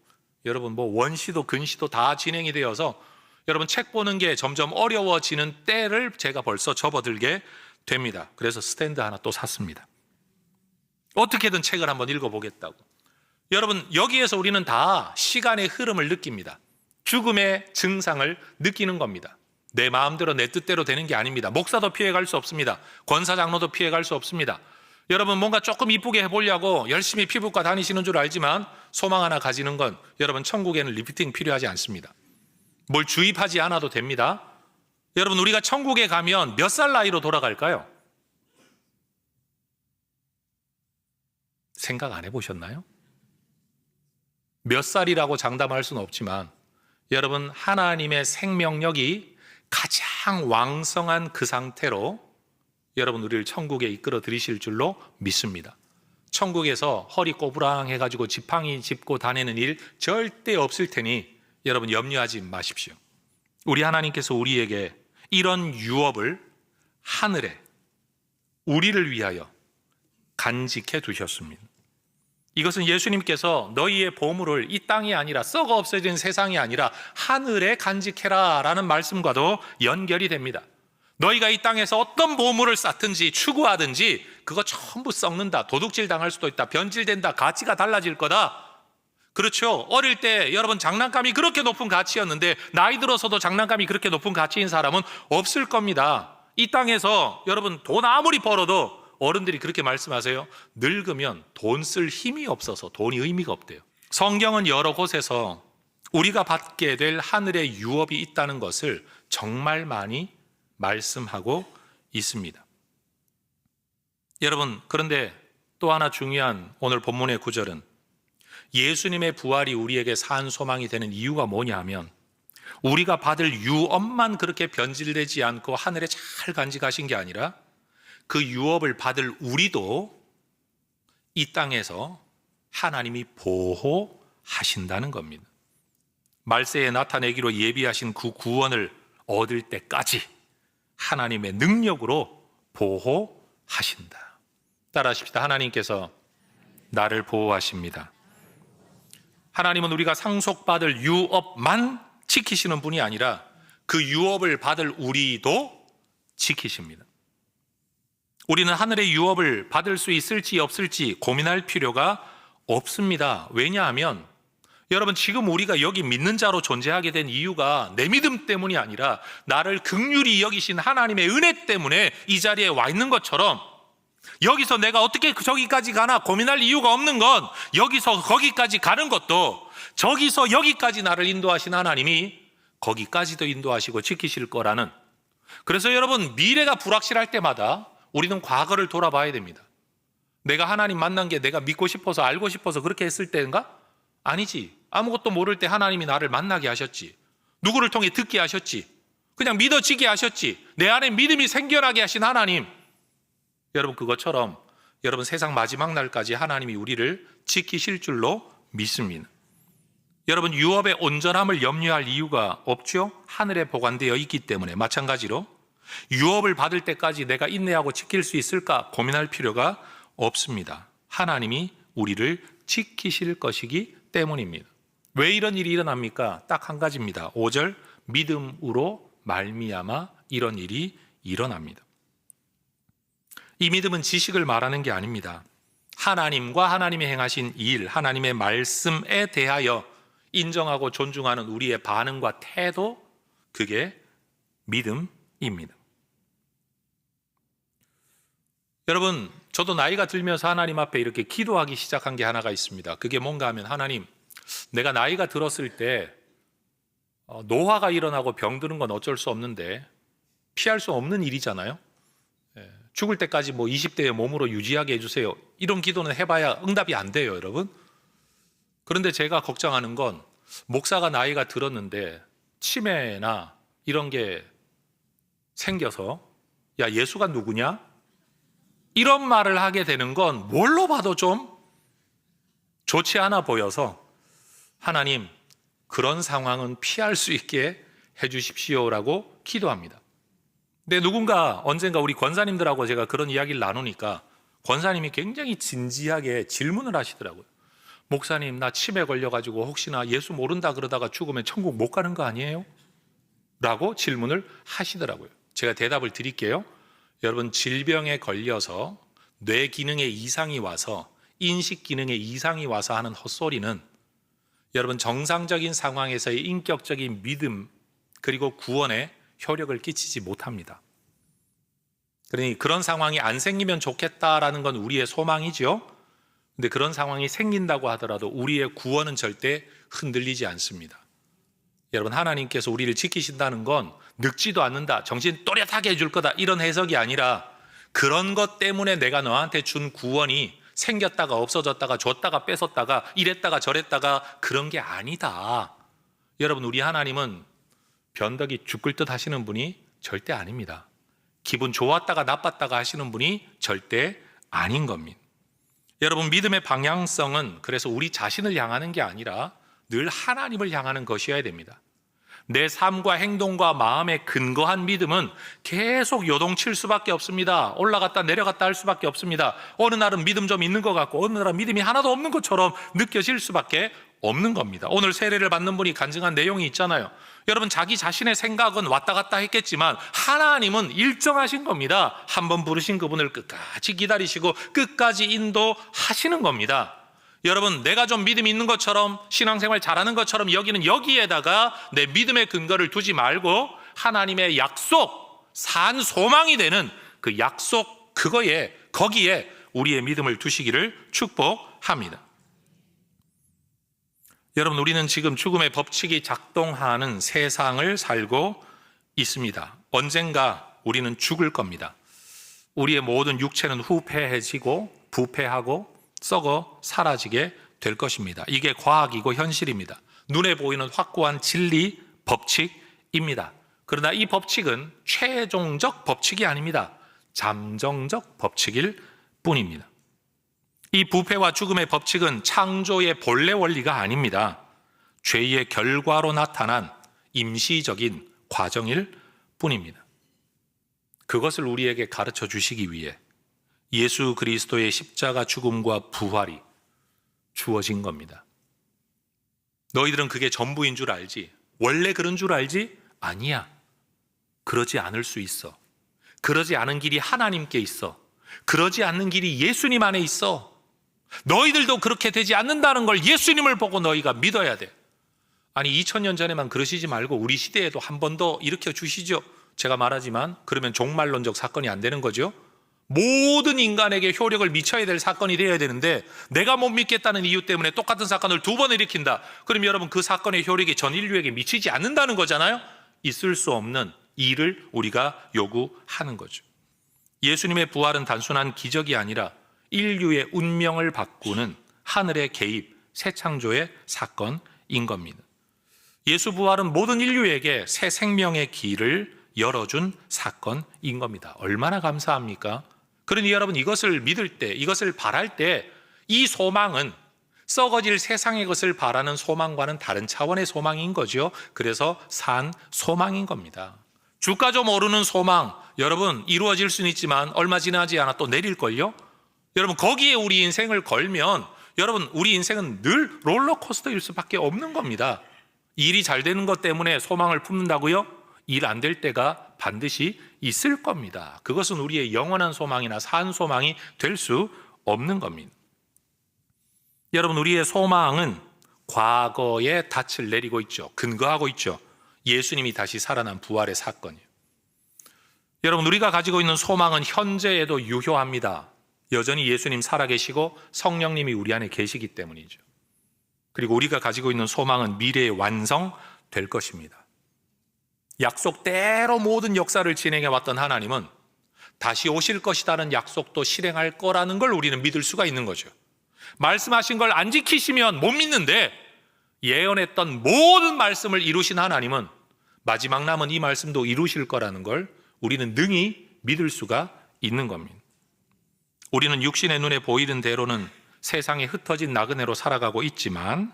여러분 뭐 원시도 근시도 다 진행이 되어서 여러분 책 보는 게 점점 어려워지는 때를 제가 벌써 접어들게 됩니다. 그래서 스탠드 하나 또 샀습니다. 어떻게든 책을 한번 읽어보겠다고. 여러분 여기에서 우리는 다 시간의 흐름을 느낍니다. 죽음의 증상을 느끼는 겁니다. 내 마음대로 내 뜻대로 되는 게 아닙니다. 목사도 피해갈 수 없습니다. 권사장로도 피해갈 수 없습니다. 여러분 뭔가 조금 이쁘게 해보려고 열심히 피부과 다니시는 줄 알지만 소망 하나 가지는 건 여러분 천국에는 리프팅 필요하지 않습니다. 뭘 주입하지 않아도 됩니다. 여러분 우리가 천국에 가면 몇 살 나이로 돌아갈까요? 생각 안 해보셨나요? 몇 살이라고 장담할 수는 없지만 여러분 하나님의 생명력이 가장 왕성한 그 상태로 여러분 우리를 천국에 이끌어 들이실 줄로 믿습니다. 천국에서 허리 꼬부랑 해가지고 지팡이 짚고 다니는 일 절대 없을 테니 여러분 염려하지 마십시오. 우리 하나님께서 우리에게 이런 유업을 하늘에 우리를 위하여 간직해 두셨습니다. 이것은 예수님께서 너희의 보물을 이 땅이 아니라 썩어 없어진 세상이 아니라 하늘에 간직해라 라는 말씀과도 연결이 됩니다. 너희가 이 땅에서 어떤 보물을 쌓든지 추구하든지 그거 전부 썩는다. 도둑질 당할 수도 있다. 변질된다. 가치가 달라질 거다. 그렇죠. 어릴 때 여러분 장난감이 그렇게 높은 가치였는데 나이 들어서도 장난감이 그렇게 높은 가치인 사람은 없을 겁니다. 이 땅에서 여러분 돈 아무리 벌어도 어른들이 그렇게 말씀하세요. 늙으면 돈 쓸 힘이 없어서 돈이 의미가 없대요. 성경은 여러 곳에서 우리가 받게 될 하늘의 유업이 있다는 것을 정말 많이 말씀하고 있습니다. 여러분 그런데 또 하나 중요한 오늘 본문의 구절은 예수님의 부활이 우리에게 산 소망이 되는 이유가 뭐냐 하면 우리가 받을 유업만 그렇게 변질되지 않고 하늘에 잘 간직하신 게 아니라 그 유업을 받을 우리도 이 땅에서 하나님이 보호하신다는 겁니다. 말세에 나타내기로 예비하신 그 구원을 얻을 때까지 하나님의 능력으로 보호하신다. 따라하십시다. 하나님께서 나를 보호하십니다. 하나님은 우리가 상속받을 유업만 지키시는 분이 아니라 그 유업을 받을 우리도 지키십니다. 우리는 하늘의 유업을 받을 수 있을지 없을지 고민할 필요가 없습니다. 왜냐하면 여러분 지금 우리가 여기 믿는 자로 존재하게 된 이유가 내 믿음 때문이 아니라 나를 긍휼히 여기신 하나님의 은혜 때문에 이 자리에 와 있는 것처럼 여기서 내가 어떻게 저기까지 가나 고민할 이유가 없는 건 여기서 거기까지 가는 것도 저기서 여기까지 나를 인도하신 하나님이 거기까지도 인도하시고 지키실 거라는. 그래서 여러분 미래가 불확실할 때마다 우리는 과거를 돌아봐야 됩니다. 내가 하나님 만난 게 내가 믿고 싶어서 알고 싶어서 그렇게 했을 때인가? 아니지. 아무것도 모를 때 하나님이 나를 만나게 하셨지. 누구를 통해 듣게 하셨지. 그냥 믿어지게 하셨지. 내 안에 믿음이 생겨나게 하신 하나님. 여러분 그것처럼 여러분 세상 마지막 날까지 하나님이 우리를 지키실 줄로 믿습니다. 여러분 유업의 온전함을 염려할 이유가 없죠? 하늘에 보관되어 있기 때문에. 마찬가지로 유업을 받을 때까지 내가 인내하고 지킬 수 있을까 고민할 필요가 없습니다. 하나님이 우리를 지키실 것이기 때문입니다. 왜 이런 일이 일어납니까? 딱 한 가지입니다. 5절 믿음으로 말미암아 이런 일이 일어납니다. 이 믿음은 지식을 말하는 게 아닙니다. 하나님과 하나님이 행하신 일, 하나님의 말씀에 대하여 인정하고 존중하는 우리의 반응과 태도, 그게 믿음입니다. 여러분, 저도 나이가 들면서 하나님 앞에 이렇게 기도하기 시작한 게 하나가 있습니다. 그게 뭔가 하면, 하나님, 내가 나이가 들었을 때 노화가 일어나고 병드는 건 어쩔 수 없는데 피할 수 없는 일이잖아요. 죽을 때까지 20대의 몸으로 유지하게 해주세요. 이런 기도는 해봐야 응답이 안 돼요, 여러분. 그런데 제가 걱정하는 건 목사가 나이가 들었는데 치매나 이런 게 생겨서 야, 예수가 누구냐? 이런 말을 하게 되는 건 뭘로 봐도 좀 좋지 않아 보여서 하나님, 그런 상황은 피할 수 있게 해주십시오라고 기도합니다. 근데 누군가 언젠가 우리 권사님들하고 제가 그런 이야기를 나누니까 권사님이 굉장히 진지하게 질문을 하시더라고요. 목사님, 나 치매 걸려가지고 혹시나 예수 모른다 그러다가 죽으면 천국 못 가는 거 아니에요? 라고 질문을 하시더라고요. 제가 대답을 드릴게요. 여러분, 질병에 걸려서 뇌 기능에 이상이 와서 인식 기능에 이상이 와서 하는 헛소리는 여러분 정상적인 상황에서의 인격적인 믿음 그리고 구원에 효력을 끼치지 못합니다. 그러니 그런 상황이 안 생기면 좋겠다라는 건 우리의 소망이죠. 근데 그런 상황이 생긴다고 하더라도 우리의 구원은 절대 흔들리지 않습니다. 여러분, 하나님께서 우리를 지키신다는 건 늙지도 않는다, 정신 또렷하게 해줄 거다, 이런 해석이 아니라 그런 것 때문에 내가 너한테 준 구원이 생겼다가 없어졌다가 줬다가 뺏었다가 이랬다가 저랬다가 그런 게 아니다. 여러분, 우리 하나님은 변덕이 죽을 듯 하시는 분이 절대 아닙니다. 기분 좋았다가 나빴다가 하시는 분이 절대 아닌 겁니다. 여러분, 믿음의 방향성은 그래서 우리 자신을 향하는 게 아니라 늘 하나님을 향하는 것이어야 됩니다. 내 삶과 행동과 마음에 근거한 믿음은 계속 요동칠 수밖에 없습니다. 올라갔다 내려갔다 할 수밖에 없습니다. 어느 날은 믿음 좀 있는 것 같고 어느 날은 믿음이 하나도 없는 것처럼 느껴질 수밖에 없는 겁니다. 오늘 세례를 받는 분이 간증한 내용이 있잖아요. 여러분, 자기 자신의 생각은 왔다 갔다 했겠지만 하나님은 일정하신 겁니다. 한번 부르신 그분을 끝까지 기다리시고 끝까지 인도하시는 겁니다. 여러분, 내가 좀 믿음이 있는 것처럼 신앙생활 잘하는 것처럼 여기는 여기에다가 내 믿음의 근거를 두지 말고 하나님의 약속, 산 소망이 되는 그 약속, 거기에 우리의 믿음을 두시기를 축복합니다. 여러분, 우리는 지금 죽음의 법칙이 작동하는 세상을 살고 있습니다. 언젠가 우리는 죽을 겁니다. 우리의 모든 육체는 후패해지고 부패하고 썩어 사라지게 될 것입니다. 이게 과학이고 현실입니다. 눈에 보이는 확고한 진리 법칙입니다. 그러나 이 법칙은 최종적 법칙이 아닙니다. 잠정적 법칙일 뿐입니다. 이 부패와 죽음의 법칙은 창조의 본래 원리가 아닙니다. 죄의 결과로 나타난 임시적인 과정일 뿐입니다. 그것을 우리에게 가르쳐 주시기 위해 예수 그리스도의 십자가 죽음과 부활이 주어진 겁니다. 너희들은 그게 전부인 줄 알지? 원래 그런 줄 알지? 아니야. 그러지 않을 수 있어. 그러지 않은 길이 하나님께 있어. 그러지 않는 길이 예수님 안에 있어. 너희들도 그렇게 되지 않는다는 걸 예수님을 보고 너희가 믿어야 돼. 아니, 2000년 전에만 그러시지 말고 우리 시대에도 한 번 더 일으켜 주시죠. 제가 말하지만 그러면 종말론적 사건이 안 되는 거죠. 모든 인간에게 효력을 미쳐야 될 사건이 되어야 되는데 내가 못 믿겠다는 이유 때문에 똑같은 사건을 두 번 일으킨다. 그럼 여러분, 그 사건의 효력이 전 인류에게 미치지 않는다는 거잖아요. 있을 수 없는 일을 우리가 요구하는 거죠. 예수님의 부활은 단순한 기적이 아니라 인류의 운명을 바꾸는 하늘의 개입, 새 창조의 사건인 겁니다. 예수 부활은 모든 인류에게 새 생명의 길을 열어준 사건인 겁니다. 얼마나 감사합니까? 그러니 여러분, 이것을 믿을 때, 이것을 바랄 때 이 소망은 썩어질 세상의 것을 바라는 소망과는 다른 차원의 소망인 거죠. 그래서 산 소망인 겁니다. 주가 좀 오르는 소망, 여러분 이루어질 수는 있지만 얼마 지나지 않아 또 내릴걸요. 여러분 거기에 우리 인생을 걸면 여러분 우리 인생은 늘 롤러코스터일 수밖에 없는 겁니다. 일이 잘 되는 것 때문에 소망을 품는다고요? 일 안 될 때가 반드시 있을 겁니다. 그것은 우리의 영원한 소망이나 산 소망이 될 수 없는 겁니다. 여러분, 우리의 소망은 과거의 닻을 내리고 있죠. 근거하고 있죠. 예수님이 다시 살아난 부활의 사건이에요. 여러분, 우리가 가지고 있는 소망은 현재에도 유효합니다. 여전히 예수님 살아계시고 성령님이 우리 안에 계시기 때문이죠. 그리고 우리가 가지고 있는 소망은 미래의 완성될 것입니다. 약속대로 모든 역사를 진행해 왔던 하나님은 다시 오실 것이라는 약속도 실행할 거라는 걸 우리는 믿을 수가 있는 거죠. 말씀하신 걸 안 지키시면 못 믿는데 예언했던 모든 말씀을 이루신 하나님은 마지막 남은 이 말씀도 이루실 거라는 걸 우리는 능히 믿을 수가 있는 겁니다. 우리는 육신의 눈에 보이는 대로는 세상에 흩어진 나그네로 살아가고 있지만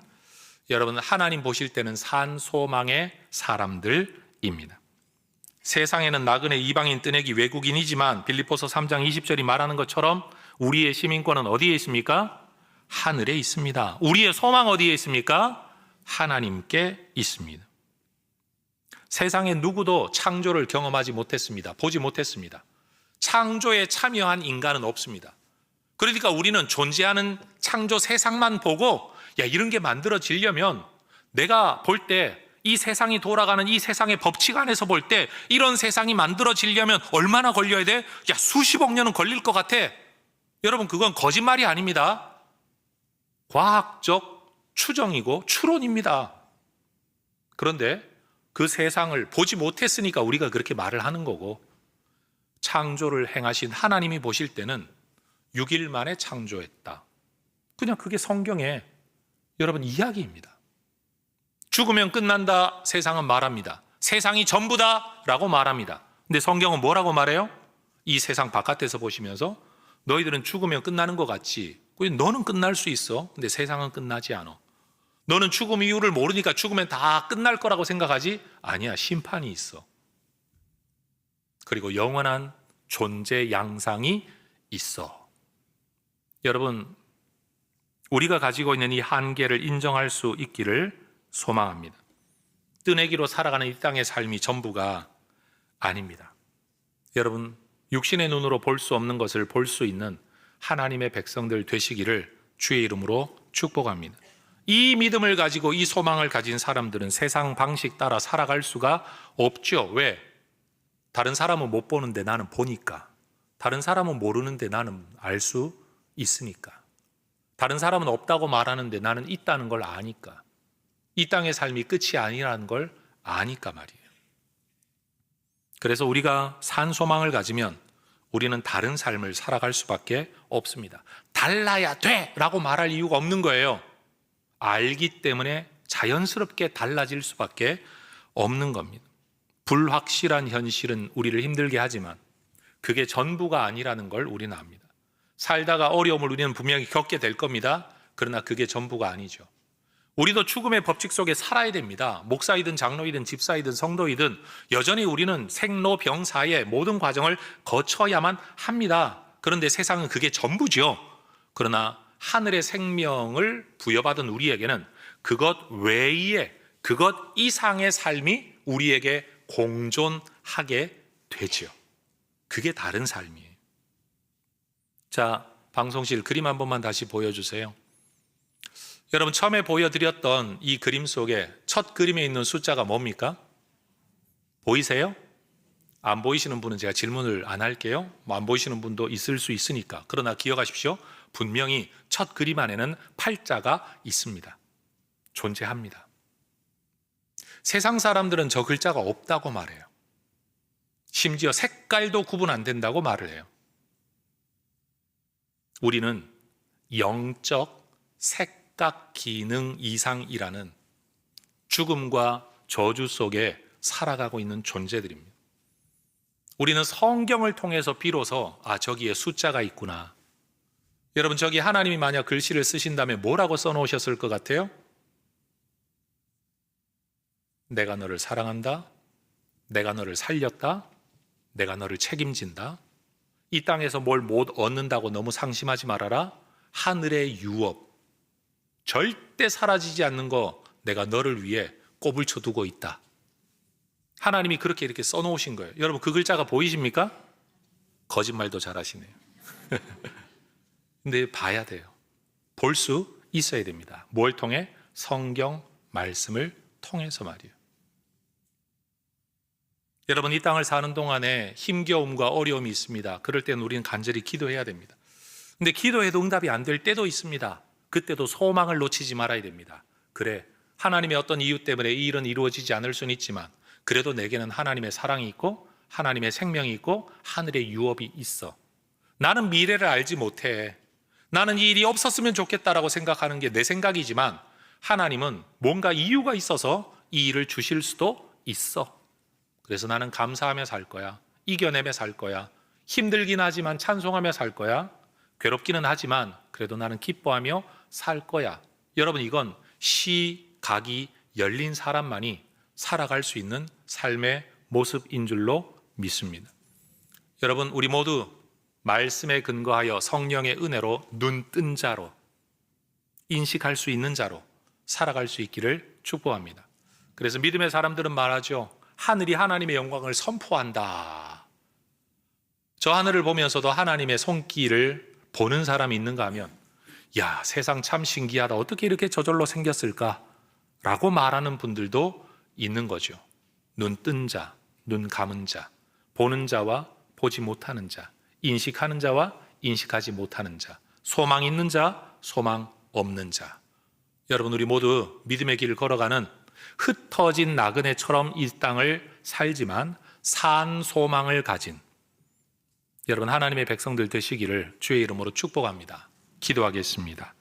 여러분, 하나님 보실 때는 산 소망의 사람들입니다. 세상에는 나그네, 이방인, 뜨내기, 외국인이지만 빌립보서 3장 20절이 말하는 것처럼 우리의 시민권은 어디에 있습니까? 하늘에 있습니다. 우리의 소망 어디에 있습니까? 하나님께 있습니다. 세상에 누구도 창조를 경험하지 못했습니다. 보지 못했습니다. 창조에 참여한 인간은 없습니다. 그러니까 우리는 존재하는 창조 세상만 보고 야, 이런 게 만들어지려면 내가 볼 때 이 세상이 돌아가는 이 세상의 법칙 안에서 볼 때 이런 세상이 만들어지려면 얼마나 걸려야 돼? 야, 수십억 년은 걸릴 것 같아. 여러분, 그건 거짓말이 아닙니다. 과학적 추정이고 추론입니다. 그런데 그 세상을 보지 못했으니까 우리가 그렇게 말을 하는 거고, 창조를 행하신 하나님이 보실 때는 6일 만에 창조했다. 그냥 그게 성경의 여러분 이야기입니다. 죽으면 끝난다 세상은 말합니다. 세상이 전부다 라고 말합니다. 근데 성경은 뭐라고 말해요? 이 세상 바깥에서 보시면서 너희들은 죽으면 끝나는 것 같지. 너는 끝날 수 있어. 근데 세상은 끝나지 않아. 너는 죽음 이유를 모르니까 죽으면 다 끝날 거라고 생각하지? 아니야, 심판이 있어. 그리고 영원한 존재 양상이 있어. 여러분, 우리가 가지고 있는 이 한계를 인정할 수 있기를 소망합니다. 뜨내기로 살아가는 이 땅의 삶이 전부가 아닙니다. 여러분, 육신의 눈으로 볼 수 없는 것을 볼 수 있는 하나님의 백성들 되시기를 주의 이름으로 축복합니다. 이 믿음을 가지고 이 소망을 가진 사람들은 세상 방식 따라 살아갈 수가 없죠. 왜? 다른 사람은 못 보는데 나는 보니까. 다른 사람은 모르는데 나는 알 수 있으니까. 다른 사람은 없다고 말하는데 나는 있다는 걸 아니까. 이 땅의 삶이 끝이 아니라는 걸 아니까 말이에요. 그래서 우리가 산 소망을 가지면 우리는 다른 삶을 살아갈 수밖에 없습니다. 달라야 돼! 라고 말할 이유가 없는 거예요. 알기 때문에 자연스럽게 달라질 수밖에 없는 겁니다. 불확실한 현실은 우리를 힘들게 하지만 그게 전부가 아니라는 걸 우리는 압니다. 살다가 어려움을 우리는 분명히 겪게 될 겁니다. 그러나 그게 전부가 아니죠. 우리도 죽음의 법칙 속에 살아야 됩니다. 목사이든 장로이든 집사이든 성도이든 여전히 우리는 생로병사의 모든 과정을 거쳐야만 합니다. 그런데 세상은 그게 전부죠. 그러나 하늘의 생명을 부여받은 우리에게는 그것 외의, 그것 이상의 삶이 우리에게 공존하게 되죠. 그게 다른 삶이에요. 자, 방송실 그림 한 번만 다시 보여주세요. 여러분, 처음에 보여드렸던 이 그림 속에 첫 그림에 있는 숫자가 뭡니까? 보이세요? 안 보이시는 분은 제가 질문을 안 할게요. 안 보이시는 분도 있을 수 있으니까. 그러나 기억하십시오. 분명히 첫 그림 안에는 팔자가 있습니다. 존재합니다. 세상 사람들은 저 글자가 없다고 말해요. 심지어 색깔도 구분 안 된다고 말을 해요. 우리는 영적 색각 기능 이상이라는 죽음과 저주 속에 살아가고 있는 존재들입니다. 우리는 성경을 통해서 비로소 저기에 숫자가 있구나. 여러분, 저기 하나님이 만약 글씨를 쓰신다면 뭐라고 써놓으셨을 것 같아요? 내가 너를 사랑한다. 내가 너를 살렸다. 내가 너를 책임진다. 이 땅에서 뭘 못 얻는다고 너무 상심하지 말아라. 하늘의 유업, 절대 사라지지 않는 거 내가 너를 위해 꼽을 쳐두고 있다. 하나님이 그렇게 이렇게 써놓으신 거예요. 여러분, 그 글자가 보이십니까? 거짓말도 잘하시네요. 근데 봐야 돼요. 볼 수 있어야 됩니다. 뭘 통해? 성경 말씀을 통해서 말이에요. 여러분, 이 땅을 사는 동안에 힘겨움과 어려움이 있습니다. 그럴 때는 우리는 간절히 기도해야 됩니다. 근데 기도해도 응답이 안 될 때도 있습니다. 그때도 소망을 놓치지 말아야 됩니다. 그래, 하나님의 어떤 이유 때문에 이 일은 이루어지지 않을 수는 있지만 그래도 내게는 하나님의 사랑이 있고 하나님의 생명이 있고 하늘의 유업이 있어. 나는 미래를 알지 못해. 나는 이 일이 없었으면 좋겠다라고 생각하는 게 내 생각이지만 하나님은 뭔가 이유가 있어서 이 일을 주실 수도 있어. 그래서 나는 감사하며 살 거야. 이겨내며 살 거야. 힘들긴 하지만 찬송하며 살 거야. 괴롭기는 하지만 그래도 나는 기뻐하며 살 거야. 여러분, 이건 시각이 열린 사람만이 살아갈 수 있는 삶의 모습인 줄로 믿습니다. 여러분, 우리 모두 말씀에 근거하여 성령의 은혜로 눈 뜬 자로, 인식할 수 있는 자로 살아갈 수 있기를 축복합니다. 그래서 믿음의 사람들은 말하죠. 하늘이 하나님의 영광을 선포한다. 저 하늘을 보면서도 하나님의 손길을 보는 사람이 있는가 하면, 야, 세상 참 신기하다. 어떻게 이렇게 저절로 생겼을까? 라고 말하는 분들도 있는 거죠. 눈 뜬 자, 눈 감은 자, 보는 자와 보지 못하는 자, 인식하는 자와 인식하지 못하는 자, 소망 있는 자, 소망 없는 자. 여러분, 우리 모두 믿음의 길을 걸어가는 흩어진 나그네처럼 이 땅을 살지만 산 소망을 가진 여러분 하나님의 백성들 되시기를 주의 이름으로 축복합니다. 기도하겠습니다.